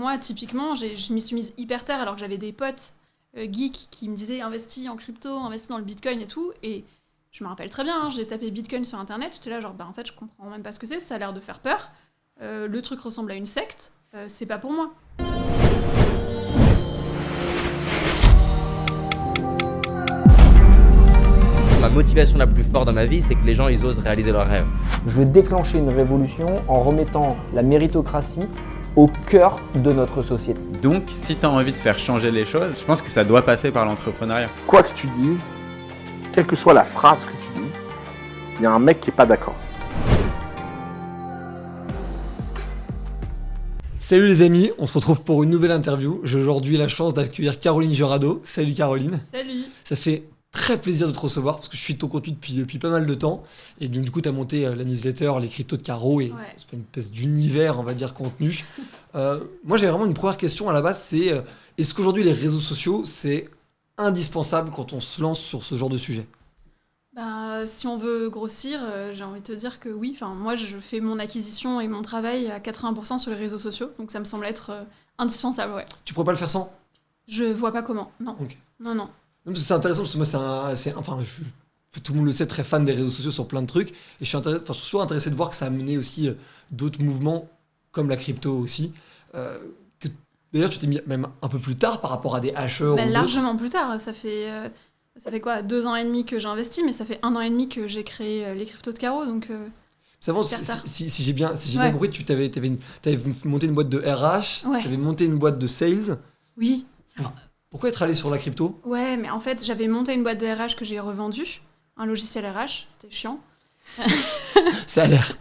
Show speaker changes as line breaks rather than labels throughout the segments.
Moi, typiquement, je m'y suis mise hyper tard alors que j'avais des potes geeks qui me disaient investis en crypto, investis dans le bitcoin et tout. Et je me rappelle très bien, j'ai tapé bitcoin sur internet, j'étais là genre, en fait, je comprends même pas ce que c'est, ça a l'air de faire peur. Le truc ressemble à une secte, c'est pas pour moi.
Ma motivation la plus forte dans ma vie, c'est que les gens ils osent réaliser leurs rêves.
Je veux déclencher une révolution en remettant la méritocratie au cœur de notre société.
Donc, si tu as envie de faire changer les choses, je pense que ça doit passer par l'entrepreneuriat.
Quoi que tu dises, quelle que soit la phrase que tu dis, il y a un mec qui n'est pas d'accord.
Salut les amis, on se retrouve pour une nouvelle interview. J'ai aujourd'hui la chance d'accueillir Caroline Jurado. Salut Caroline.
Salut.
Ça fait très plaisir de te recevoir parce que je suis de ton contenu depuis pas mal de temps. Et donc, du coup, tu as monté la newsletter Les Cryptos de Caro et ça fait une espèce d'univers, on va dire, contenu. Moi, j'ai vraiment une première question à la base, c'est est-ce qu'aujourd'hui les réseaux sociaux, c'est indispensable quand on se lance sur ce genre de sujet ?
Si on veut grossir, j'ai envie de te dire que oui. Enfin, moi, je fais mon acquisition et mon travail à 80% sur les réseaux sociaux, donc ça me semble être indispensable, ouais.
Tu pourrais pas le faire sans ?
Je vois pas comment, non.
Okay.
Non.
C'est intéressant parce que moi, tout le monde le sait, très fan des réseaux sociaux sur plein de trucs. Et je suis toujours intéressé de voir que ça a amené aussi d'autres mouvements, comme la crypto aussi. D'ailleurs, tu t'es mis même un peu plus tard par rapport à des hashers.
Largement plus tard. Ça fait quoi, 2 ans et demi que j'ai investi, mais ça fait 1 an et demi que j'ai créé les Cryptos de Caro. Donc,
si j'ai bien compris, tu avais monté une boîte de RH, tu avais monté une boîte de sales.
Oui.
Pourquoi être allé sur la crypto ?
Ouais, mais en fait, j'avais monté une boîte de RH que j'ai revendue, un logiciel RH, c'était chiant.
Ça a l'air.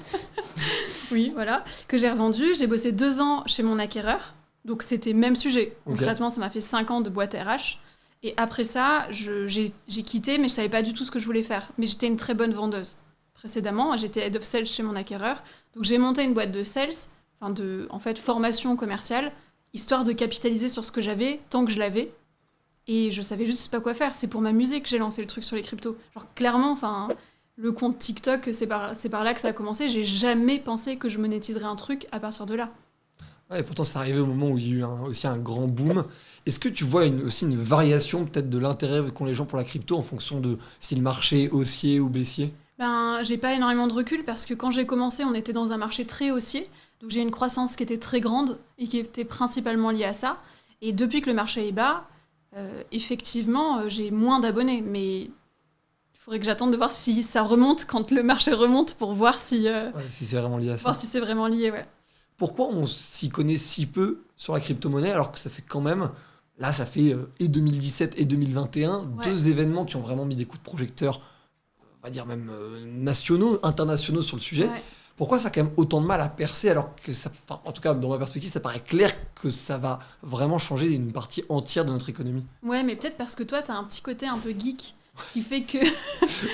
Oui, voilà, que j'ai revendu. J'ai bossé 2 ans chez mon acquéreur, donc c'était même sujet. Concrètement, ça m'a fait 5 ans de boîte RH. Et après ça, j'ai quitté, mais je savais pas du tout ce que je voulais faire. Mais j'étais une très bonne vendeuse. Précédemment, j'étais head of sales chez mon acquéreur, donc j'ai monté une boîte de sales, formation commerciale, histoire de capitaliser sur ce que j'avais tant que je l'avais. Et je savais juste pas quoi faire. C'est pour m'amuser que j'ai lancé le truc sur les cryptos. Genre clairement, le compte TikTok, c'est par là que ça a commencé. J'ai jamais pensé que je monétiserais un truc à partir de là.
Ouais, et pourtant, c'est arrivé au moment où il y a eu aussi un grand boom. Est-ce que tu vois aussi une variation peut-être de l'intérêt qu'ont les gens pour la crypto en fonction de si le marché est haussier ou baissier ?
J'ai pas énormément de recul parce que quand j'ai commencé, on était dans un marché très haussier. Donc j'ai une croissance qui était très grande et qui était principalement liée à ça. Et depuis que le marché est bas, effectivement, j'ai moins d'abonnés. Mais il faudrait que j'attende de voir si ça remonte quand le marché remonte pour voir si
c'est vraiment lié à ça.
Voir si c'est vraiment lié, ouais.
Pourquoi on s'y connaît si peu sur la crypto-monnaie alors que ça fait quand même, là ça fait et 2017 et 2021, 2 événements qui ont vraiment mis des coups de projecteur, on va dire même nationaux, internationaux sur le sujet. Ouais. Pourquoi ça a quand même autant de mal à percer alors que ça, en tout cas dans ma perspective, ça paraît clair que ça va vraiment changer une partie entière de notre économie. Ouais,
mais peut-être parce que toi, t'as un petit côté un peu geek qui fait que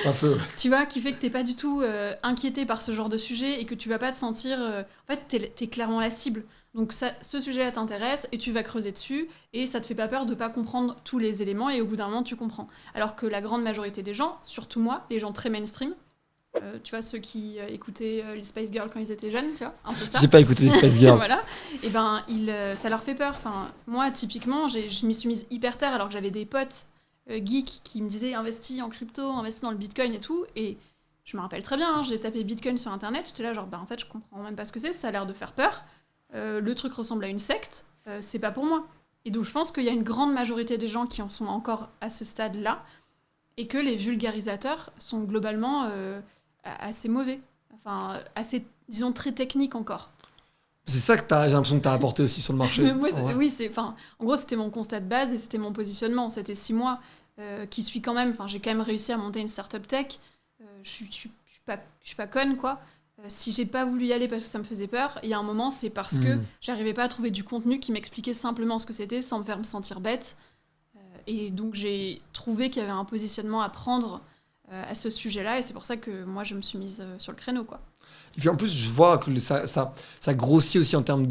un peu.
Tu vois, qui fait que t'es pas du tout inquiété par ce genre de sujet et que tu vas pas te sentir... En fait, t'es clairement la cible. Donc ce sujet-là t'intéresse et tu vas creuser dessus et ça te fait pas peur de pas comprendre tous les éléments et au bout d'un moment, tu comprends. Alors que la grande majorité des gens, surtout moi, les gens très mainstream, tu vois, ceux qui écoutaient les Spice Girls quand ils étaient jeunes, tu vois, un peu ça.
J'ai pas écouté les Spice Girls.
Voilà. Et ça leur fait peur. Moi, typiquement, je m'y suis mise hyper tard alors que j'avais des potes geeks qui me disaient investis en crypto, investis dans le bitcoin et tout. Et je me rappelle très bien, j'ai tapé bitcoin sur internet, j'étais là genre, en fait, je comprends même pas ce que c'est, ça a l'air de faire peur. Le truc ressemble à une secte, c'est pas pour moi. Et donc, je pense qu'il y a une grande majorité des gens qui en sont encore à ce stade-là et que les vulgarisateurs sont globalement... assez mauvais, assez, disons, très technique encore.
C'est ça que j'ai l'impression que tu as apporté aussi sur le marché.
Moi, en gros, c'était mon constat de base et c'était mon positionnement. C'était 6 mois qui suis quand même... j'ai quand même réussi à monter une startup tech. Je suis pas conne, quoi. Si j'ai pas voulu y aller parce que ça me faisait peur, il y a un moment, c'est parce que j'arrivais pas à trouver du contenu qui m'expliquait simplement ce que c'était sans me faire me sentir bête. Et donc, j'ai trouvé qu'il y avait un positionnement à prendre à ce sujet-là, et c'est pour ça que moi je me suis mise sur le créneau, quoi.
Et puis en plus je vois que ça grossit aussi en termes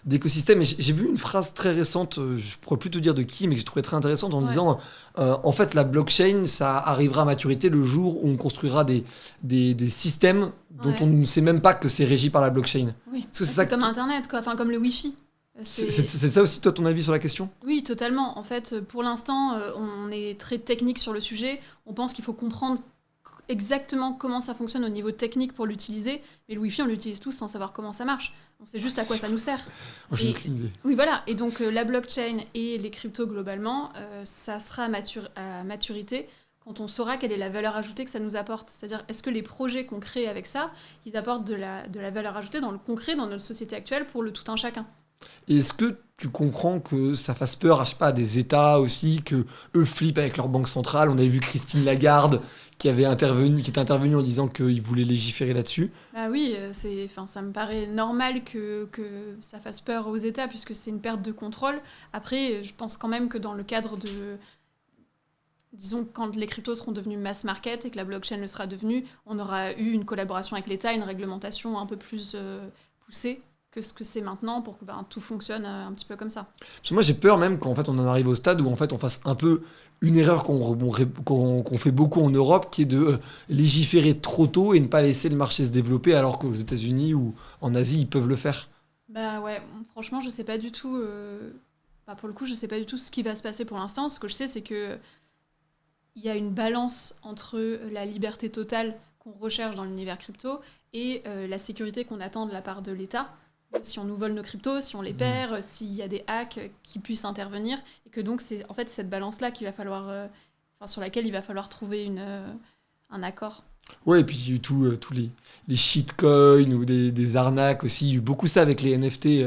d'écosystème, et j'ai vu une phrase très récente, je pourrais plus te dire de qui, mais que je trouvais très intéressante en disant en fait la blockchain ça arrivera à maturité le jour où on construira des systèmes dont on ne sait même pas que c'est régi par la blockchain.
Oui. Parce que c'est comme Internet, quoi. Comme le Wi-Fi.
C'est ça aussi, toi, ton avis sur la question ?
Oui, totalement. En fait, pour l'instant, on est très technique sur le sujet. On pense qu'il faut comprendre exactement comment ça fonctionne au niveau technique pour l'utiliser. Mais le Wi-Fi, on l'utilise tous sans savoir comment ça marche. On sait juste à quoi ça nous sert.
Moi, j'ai aucune idée.
Oui, voilà. Et donc, la blockchain et les cryptos, globalement, ça sera à maturité quand on saura quelle est la valeur ajoutée que ça nous apporte. C'est-à-dire, est-ce que les projets qu'on crée avec ça, ils apportent de la valeur ajoutée dans le concret, dans notre société actuelle, pour le tout un chacun.
Et est-ce que tu comprends que ça fasse peur, je sais pas, à des États aussi, que eux flippent avec leur banque centrale ? On avait vu Christine Lagarde qui était intervenue en disant qu'ils voulaient légiférer là-dessus.
Bah oui, ça me paraît normal que ça fasse peur aux États, puisque c'est une perte de contrôle. Après, je pense quand même que dans le cadre de... Disons, quand les cryptos seront devenus mass market et que la blockchain le sera devenue, on aura eu une collaboration avec l'État, une réglementation un peu plus poussée que ce que c'est maintenant pour que tout fonctionne un petit peu comme ça.
Parce que moi j'ai peur même qu'en fait on en arrive au stade où en fait on fasse un peu une erreur qu'on fait beaucoup en Europe, qui est de légiférer trop tôt et ne pas laisser le marché se développer, alors qu'aux États-Unis ou en Asie ils peuvent le faire.
Bah ouais, franchement je sais pas du tout. Pour le coup je sais pas du tout ce qui va se passer pour l'instant. Ce que je sais c'est que il y a une balance entre la liberté totale qu'on recherche dans l'univers crypto et la sécurité qu'on attend de la part de l'État. Si on nous vole nos cryptos, si on les perd, s'il y a des hacks qui puissent intervenir, et que donc c'est en fait cette balance-là qu'il va falloir, sur laquelle il va falloir trouver un accord.
Ouais, et puis il y a eu tous les shitcoins ou des arnaques aussi, il y a eu beaucoup ça avec les NFT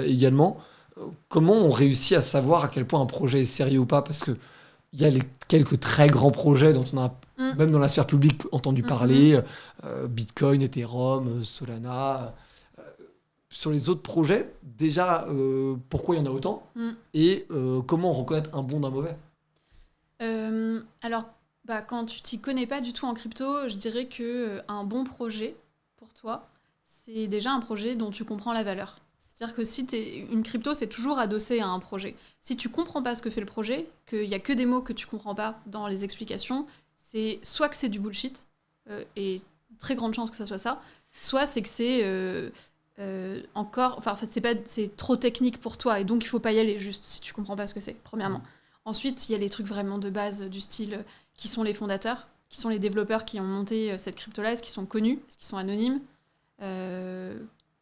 également. Comment on réussit à savoir à quel point un projet est sérieux ou pas ? Parce que il y a quelques très grands projets dont on a même dans la sphère publique entendu parler, Bitcoin, Ethereum, Solana. Sur les autres projets, déjà, pourquoi il y en a autant et comment reconnaître un bon d'un mauvais ?
Alors, quand tu t'y connais pas du tout en crypto, je dirais qu'un bon projet, pour toi, c'est déjà un projet dont tu comprends la valeur. C'est-à-dire que si une crypto, c'est toujours adossé à un projet. Si tu comprends pas ce que fait le projet, qu'il y a que des mots que tu comprends pas dans les explications, c'est soit que c'est du bullshit, et très grande chance que ça soit ça, soit c'est que c'est c'est trop technique pour toi, et donc il faut pas y aller juste si tu comprends pas ce que c'est, premièrement. Ensuite, il y a les trucs vraiment de base du style qui sont les fondateurs, qui sont les développeurs qui ont monté cette crypto-là, est-ce qu'ils sont connus, est-ce qu'ils sont anonymes,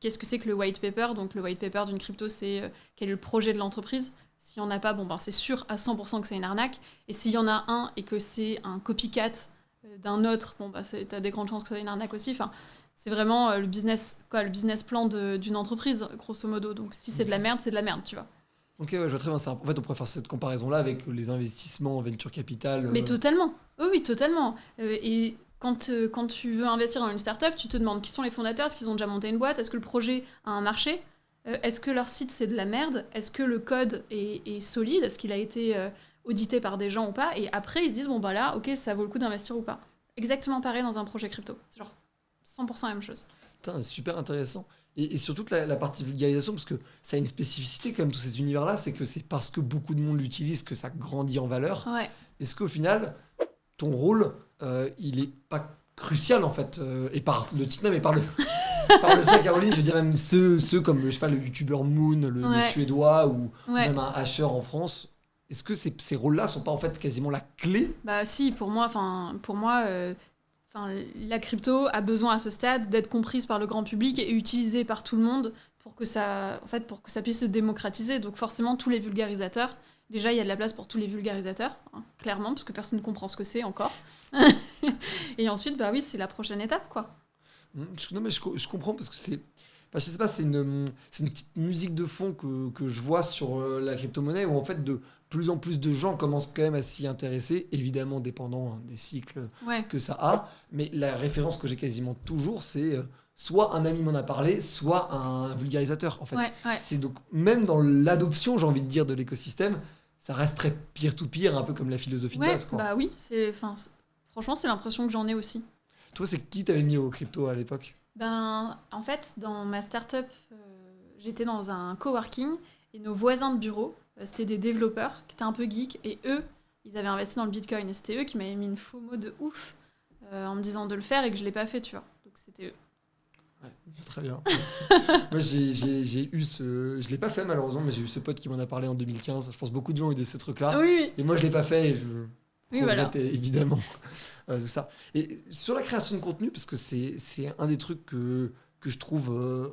qu'est-ce que c'est que le white paper ? Donc le white paper d'une crypto, c'est quel est le projet de l'entreprise. S'il n'y en a pas, c'est sûr à 100% que c'est une arnaque. Et s'il y en a un et que c'est un copycat d'un autre, t'as des grandes chances que c'est une arnaque aussi. Enfin, c'est vraiment le business plan d'une entreprise, grosso modo. Donc si c'est de la merde, c'est de la merde, tu vois.
Ok, ouais, je vois très bien ça. En fait, on pourrait faire cette comparaison-là avec les investissements en venture capital.
Mais totalement. Oui, totalement. Et quand tu veux investir dans une start-up, tu te demandes qui sont les fondateurs, est-ce qu'ils ont déjà monté une boîte, est-ce que le projet a un marché, est-ce que leur site c'est de la merde, est-ce que le code est solide, est-ce qu'il a été audité par des gens ou pas, et après ils se disent là, ok, ça vaut le coup d'investir ou pas. Exactement pareil dans un projet crypto. C'est genre 100% la même chose.
Putain, c'est super intéressant. Et surtout la partie vulgarisation, parce que ça a une spécificité quand même, tous ces univers-là, c'est que c'est parce que beaucoup de monde l'utilise que ça grandit en valeur.
Ouais.
Est-ce qu'au final, ton rôle, il est pas crucial en fait, et par le titre même, et par le sien, Caroline, je veux dire même ceux comme, je sais pas, le youtubeur Moon, le suédois, ou même un hasher en France, est-ce que ces rôles-là sont pas en fait quasiment la clé ?
Bah si, pour moi, la crypto a besoin à ce stade d'être comprise par le grand public et utilisée par tout le monde pour que ça puisse se démocratiser. Donc forcément, tous les vulgarisateurs, déjà il y a de la place pour tous les vulgarisateurs, clairement, parce que personne ne comprend ce que c'est encore. Et ensuite, c'est la prochaine étape, quoi.
Non mais je comprends, parce que c'est... je sais pas, c'est une petite musique de fond que je vois sur la crypto-monnaie, où en fait de plus en plus de gens commencent quand même à s'y intéresser, évidemment dépendant des cycles que ça a, mais la référence que j'ai quasiment toujours, c'est soit un ami m'en a parlé, soit un vulgarisateur en fait. C'est donc, même dans l'adoption, j'ai envie de dire, de l'écosystème, ça reste très peer-to-peer, un peu comme la philosophie de base, quoi.
Bah oui, franchement c'est l'impression que j'en ai aussi.
Toi, c'est qui t'avais mis au crypto à l'époque ?
En fait, dans ma start-up, j'étais dans un coworking et nos voisins de bureau, c'était des développeurs qui étaient un peu geeks, et eux, ils avaient investi dans le Bitcoin, et c'était eux qui m'avaient mis une FOMO de ouf en me disant de le faire et que je l'ai pas fait, tu vois. Donc c'était eux.
Ouais, très bien. Moi, j'ai eu ce... Je l'ai pas fait malheureusement, mais j'ai eu ce pote qui m'en a parlé en 2015. Je pense que beaucoup de gens ont eu ces trucs-là.
Oui,
Et moi, je l'ai pas fait et je
oui, voilà.
regrette évidemment tout ça. Et sur la création de contenu, parce que c'est un des trucs que je trouve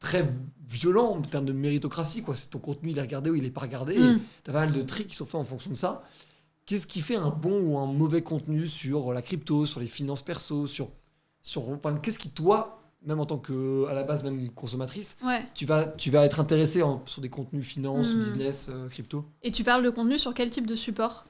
très violent en termes de méritocratie, quoi. C'est ton contenu, il est regardé ou il est pas regardé. Et t'as pas mal de tricks qui sont faits en fonction de ça. Qu'est-ce qui fait un bon ou un mauvais contenu sur la crypto, sur les finances perso, enfin, qu'est-ce qui, toi, même en tant que, à la base, même consommatrice,
Ouais.
tu vas être intéressé sur des contenus finance, business, crypto?
Et tu parles de contenu sur quel type de support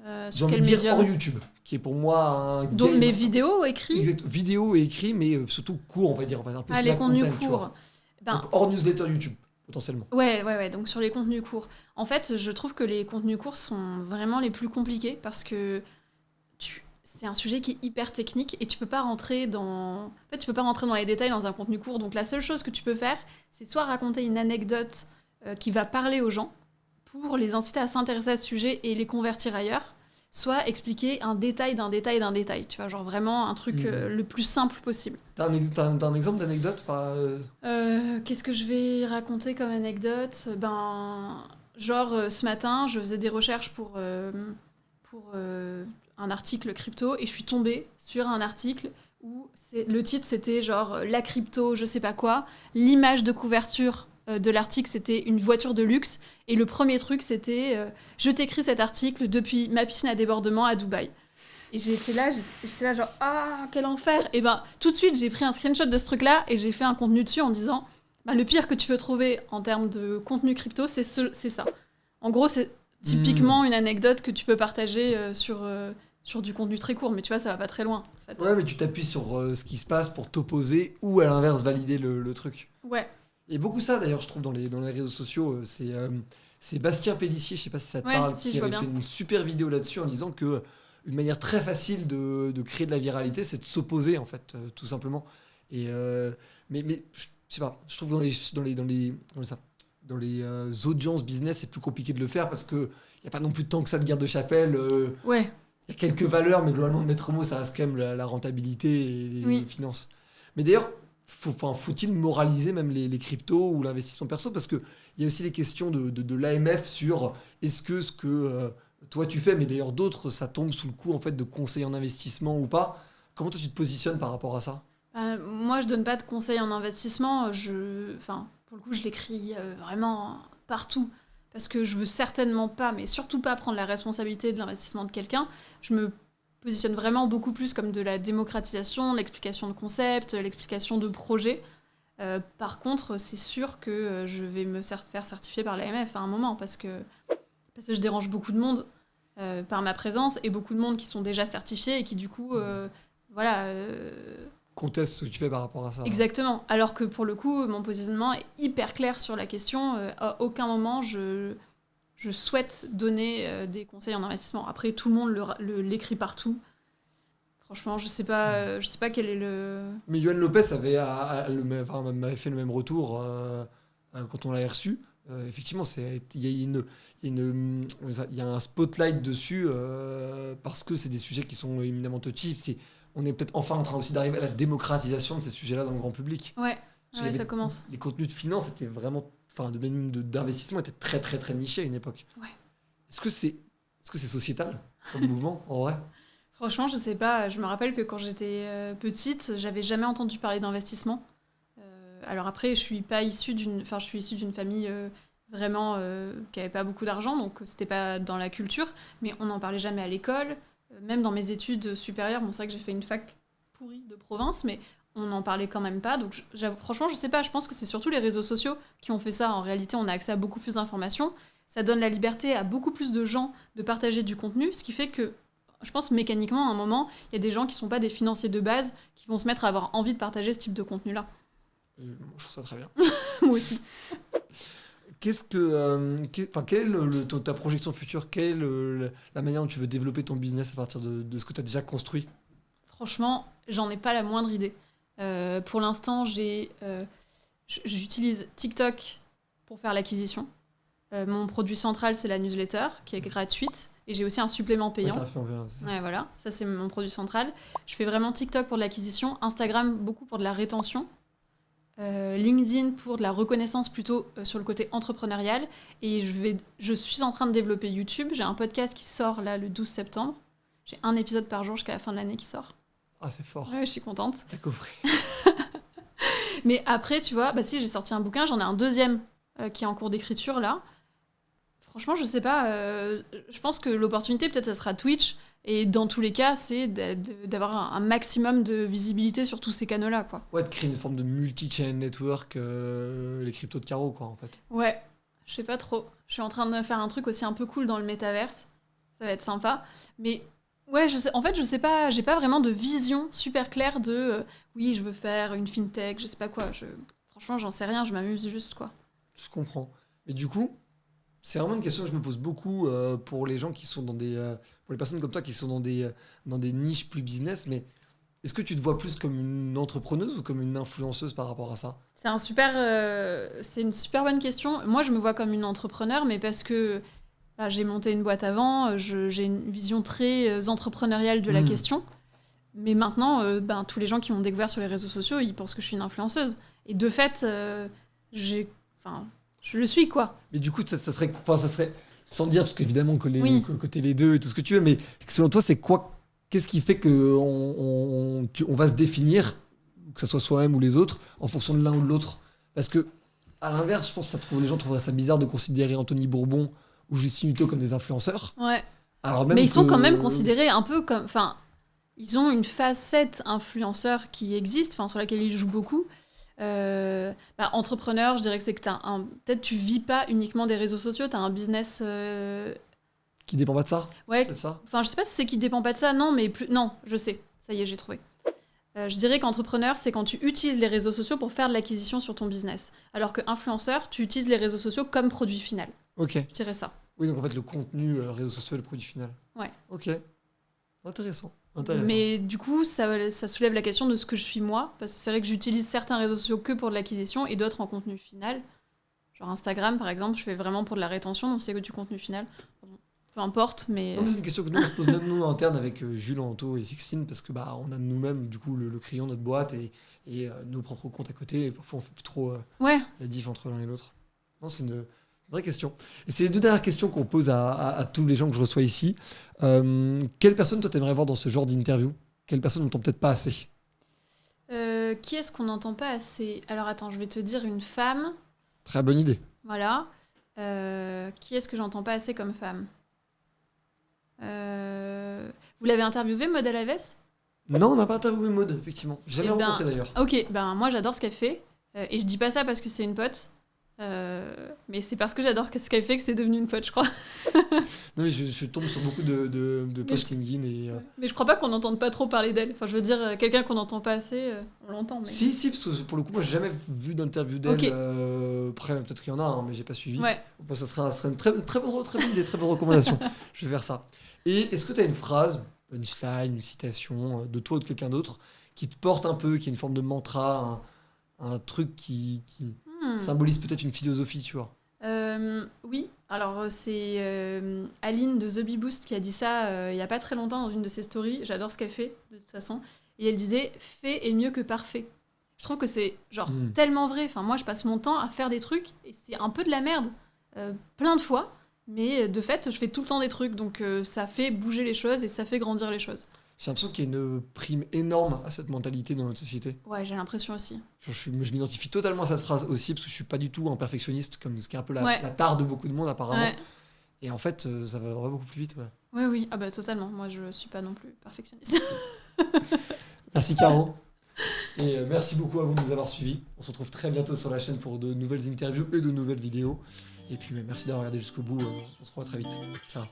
J'ai
sur
envie
quel
de dire
média?
hors YouTube, qui est pour moi un
Donc,
game.
mes vidéos, écrits.
Exact. Vidéo et écrit, mais surtout court, on va dire. Un peu
Les
snack
contenus
content, tu vois.
courts. Ben,
Donc hors newsletter YouTube, potentiellement.
ouais, donc sur les contenus courts. En fait, je trouve que les contenus courts sont vraiment les plus compliqués parce que c'est un sujet qui est hyper technique et tu peux pas rentrer dans... En fait, tu peux pas rentrer dans les détails dans un contenu court. Donc la seule chose que tu peux faire, c'est soit raconter une anecdote qui va parler aux gens pour les inciter à s'intéresser à ce sujet et les convertir ailleurs, soit expliquer un détail d'un détail d'un détail. Tu vois, genre vraiment un truc le plus simple possible.
T'as un exemple d'anecdote
Qu'est-ce que je vais raconter comme anecdote? Ce matin, je faisais des recherches pour un article crypto et je suis tombée sur un article où le titre c'était genre la crypto, je sais pas quoi. L'image de couverture de l'article c'était une voiture de luxe et le premier truc c'était je t'écris cet article depuis ma piscine à débordement à Dubaï. Et j'étais là genre ah quel enfer. Et tout de suite j'ai pris un screenshot de ce truc là et j'ai fait un contenu dessus en disant le pire que tu peux trouver en termes de contenu crypto c'est ça. En gros c'est typiquement une anecdote que tu peux partager sur du contenu très court, mais tu vois, ça va pas très loin. En fait.
Ouais, mais tu t'appuies sur ce qui se passe pour t'opposer ou à l'inverse valider le truc.
Ouais.
Et beaucoup ça d'ailleurs, je trouve, dans les réseaux sociaux. C'est Bastien Pélissier, je sais pas si ça te parle,
si,
qui avait fait une super vidéo là-dessus en disant que une manière très facile de créer de la viralité, c'est de s'opposer, en fait, tout simplement. Et, mais je sais pas, je trouve dans les audiences business, c'est plus compliqué de le faire parce qu'il n'y a pas non plus tant que ça de guerre de chapelle.
Ouais.
Il y a quelques valeurs, mais globalement, le maître mot, ça reste quand même la rentabilité et les finances. Mais d'ailleurs, faut-il moraliser même les cryptos ou l'investissement perso? Parce qu'il y a aussi des questions de l'AMF sur est-ce que ce que toi tu fais, mais d'ailleurs d'autres, ça tombe sous le coup en fait, de conseils en investissement ou pas. Comment toi tu te positionnes par rapport à ça?
Moi, je donne pas de conseils en investissement. Pour le coup, je l'écris vraiment partout. Parce que je veux certainement pas, mais surtout pas prendre la responsabilité de l'investissement de quelqu'un. Je me positionne vraiment beaucoup plus comme de la démocratisation, l'explication de concepts, l'explication de projets. Par contre, c'est sûr que je vais me faire certifier par l'AMF à un moment, parce que je dérange beaucoup de monde par ma présence, et beaucoup de monde qui sont déjà certifiés et qui du coup,
conteste ce que tu fais par rapport à ça.
Exactement. Alors que pour le coup, mon positionnement est hyper clair sur la question. À aucun moment, je souhaite donner des conseils en investissement. Après, tout le monde l'écrit partout. Franchement, je sais pas quel est le... Mais
Yoann Lopez m'avait fait le même retour quand on l'avait reçu. Effectivement, il y a un spotlight dessus parce que c'est des sujets qui sont éminemment touchy. On est peut-être enfin en train aussi d'arriver à la démocratisation de ces sujets-là dans le grand public.
Ouais, ça commence.
Les contenus de finance étaient vraiment, d'investissement étaient très très très nichés à une époque.
Ouais.
Est-ce que c'est sociétal comme mouvement en vrai?
Franchement, je sais pas. Je me rappelle que quand j'étais petite, j'avais jamais entendu parler d'investissement. Alors après, je suis issue d'une famille vraiment qui avait pas beaucoup d'argent, donc c'était pas dans la culture, mais on n'en parlait jamais à l'école. Même dans mes études supérieures, c'est vrai que j'ai fait une fac pourrie de province, mais on n'en parlait quand même pas. Donc franchement, je sais pas, je pense que c'est surtout les réseaux sociaux qui ont fait ça. En réalité, on a accès à beaucoup plus d'informations. Ça donne la liberté à beaucoup plus de gens de partager du contenu, ce qui fait que, je pense mécaniquement, à un moment, il y a des gens qui sont pas des financiers de base qui vont se mettre à avoir envie de partager ce type de contenu-là.
Je trouve ça très bien.
Moi aussi.
Quelle est ta projection future? Quelle est la manière dont tu veux développer ton business à partir de ce que tu as déjà construit?
Franchement, j'en ai pas la moindre idée. Pour l'instant, j'utilise TikTok pour faire l'acquisition. Mon produit central, c'est la newsletter, qui est gratuite. Et j'ai aussi un supplément payant. Ouais, voilà, ça c'est mon produit central. Je fais vraiment TikTok pour de l'acquisition, Instagram beaucoup pour de la rétention. LinkedIn pour de la reconnaissance plutôt sur le côté entrepreneurial. Et je suis en train de développer YouTube. J'ai un podcast qui sort là le 12 septembre. J'ai un épisode par jour jusqu'à la fin de l'année qui sort.
Ah, c'est fort.
Ouais, je suis contente.
T'as coffré.
Mais après, tu vois, si j'ai sorti un bouquin, j'en ai un deuxième qui est en cours d'écriture là. Franchement, je sais pas. Je pense que l'opportunité, peut-être, ça sera Twitch. Et dans tous les cas, c'est d'avoir un maximum de visibilité sur tous ces canaux-là, quoi.
Ouais, de créer une forme de multi-channel network, les cryptos de Caro, quoi, en fait.
Ouais, je sais pas trop. Je suis en train de faire un truc aussi un peu cool dans le métaverse. Ça va être sympa. Mais ouais, je sais pas, j'ai pas vraiment de vision super claire de oui, je veux faire une fintech, je sais pas quoi. Franchement, j'en sais rien, je m'amuse juste, quoi.
Je comprends. Mais du coup, c'est vraiment une question que je me pose beaucoup pour les gens qui sont dans pour les personnes comme toi qui sont dans des niches plus business, mais est-ce que tu te vois plus comme une entrepreneuse ou comme une influenceuse par rapport à ça ?
C'est une super bonne question. Moi, je me vois comme une entrepreneur, mais parce que j'ai monté une boîte avant, j'ai une vision très entrepreneuriale de la question. Mais maintenant, tous les gens qui m'ont découvert sur les réseaux sociaux, ils pensent que je suis une influenceuse. Et de fait, je le suis, quoi.
Mais du coup, ça serait, sans dire, parce qu'évidemment, que t'es les deux et tout ce que tu veux, mais selon toi, c'est quoi ? Qu'est-ce qui fait qu'on va se définir, que ce soit soi-même ou les autres, en fonction de l'un ou de l'autre ? Parce que, à l'inverse, je pense que les gens trouveraient ça bizarre de considérer Anthony Bourbon ou Justine Hutto comme des influenceurs.
Ouais.
Alors même
mais ils sont quand même considérés un peu comme... Enfin, ils ont une facette influenceur qui existe, sur laquelle ils jouent beaucoup. Entrepreneur, je dirais que c'est que peut-être tu vis pas uniquement des réseaux sociaux, tu as un business...
Qui dépend pas de ça ?
Ouais.
C'est ça ?
Enfin, je sais pas si c'est qui dépend pas de ça, non, mais non, je sais. Ça y est, j'ai trouvé. Je dirais qu'entrepreneur, c'est quand tu utilises les réseaux sociaux pour faire de l'acquisition sur ton business. Alors que influenceur, tu utilises les réseaux sociaux comme produit final.
Ok.
Je dirais ça.
Oui, donc en fait, le contenu, réseaux sociaux, le produit final.
Ouais.
Ok. Intéressant.
Mais du coup, ça soulève la question de ce que je suis moi. Parce que c'est vrai que j'utilise certains réseaux sociaux que pour de l'acquisition et d'autres en contenu final. Genre Instagram, par exemple, je fais vraiment pour de la rétention, donc c'est que du contenu final. Peu importe, mais...
Non, mais c'est une question que nous, on se pose même nous en interne avec Jules, Anto et Sixtine, parce que on a nous-mêmes, du coup, le crayon, notre boîte et nos propres comptes à côté. Et parfois, on fait plus trop la diff entre l'un et l'autre. Non, c'est une vraie question. Et c'est les deux dernières questions qu'on pose à tous les gens que je reçois ici. Quelle personne, toi, t'aimerais voir dans ce genre d'interview ? Quelle personne n'entend peut-être pas assez ?
Qui est-ce qu'on n'entend pas assez ? Alors, attends, je vais te dire une femme.
Très bonne idée.
Voilà. Qui est-ce que j'entends pas assez comme femme ? Vous l'avez interviewée, Maud Alaves ?
Non, on n'a pas interviewé Maud, effectivement. J'ai jamais rencontré d'ailleurs.
Ok, moi j'adore ce qu'elle fait. Et je dis pas ça parce que c'est une pote. Mais c'est parce que j'adore ce qu'elle fait que c'est devenu une pote, je crois.
Non, mais je tombe sur beaucoup de posts LinkedIn et...
Mais je crois pas qu'on n'entende pas trop parler d'elle. Enfin, je veux dire, quelqu'un qu'on n'entend pas assez, on l'entend. Mais...
Si, parce que pour le coup, moi, j'ai jamais vu d'interview d'elle.
Okay.
Après, peut-être qu'il y en a, hein, mais j'ai pas suivi.
Ouais.
Bon, ça serait une très bonne idée, très bonne recommandation. Je vais faire ça. Et est-ce que tu as une phrase, une slide, une citation de toi ou de quelqu'un d'autre qui te porte un peu, qui est une forme de mantra, un truc qui symbolise peut-être une philosophie, tu vois ?
Oui, alors c'est Aline de The Bee Boost qui a dit ça il y a pas très longtemps dans une de ses stories. J'adore ce qu'elle fait de toute façon. Et elle disait « fait est mieux que parfait ». Je trouve que c'est tellement vrai. Enfin, moi, je passe mon temps à faire des trucs et c'est un peu de la merde plein de fois. Mais de fait, je fais tout le temps des trucs. Donc ça fait bouger les choses et ça fait grandir les choses.
J'ai l'impression qu'il y a une prime énorme à cette mentalité dans notre société.
Ouais, j'ai l'impression aussi.
Je m'identifie totalement à cette phrase aussi, parce que je suis pas du tout un perfectionniste, comme ce qui est un peu la tare de beaucoup de monde apparemment. Ouais. Et en fait, ça va beaucoup plus vite. Ouais.
Oui, totalement. Moi, je suis pas non plus perfectionniste.
Merci Caro. Et merci beaucoup à vous de nous avoir suivis. On se retrouve très bientôt sur la chaîne pour de nouvelles interviews et de nouvelles vidéos. Et puis merci d'avoir regardé jusqu'au bout. On se revoit très vite. Ciao.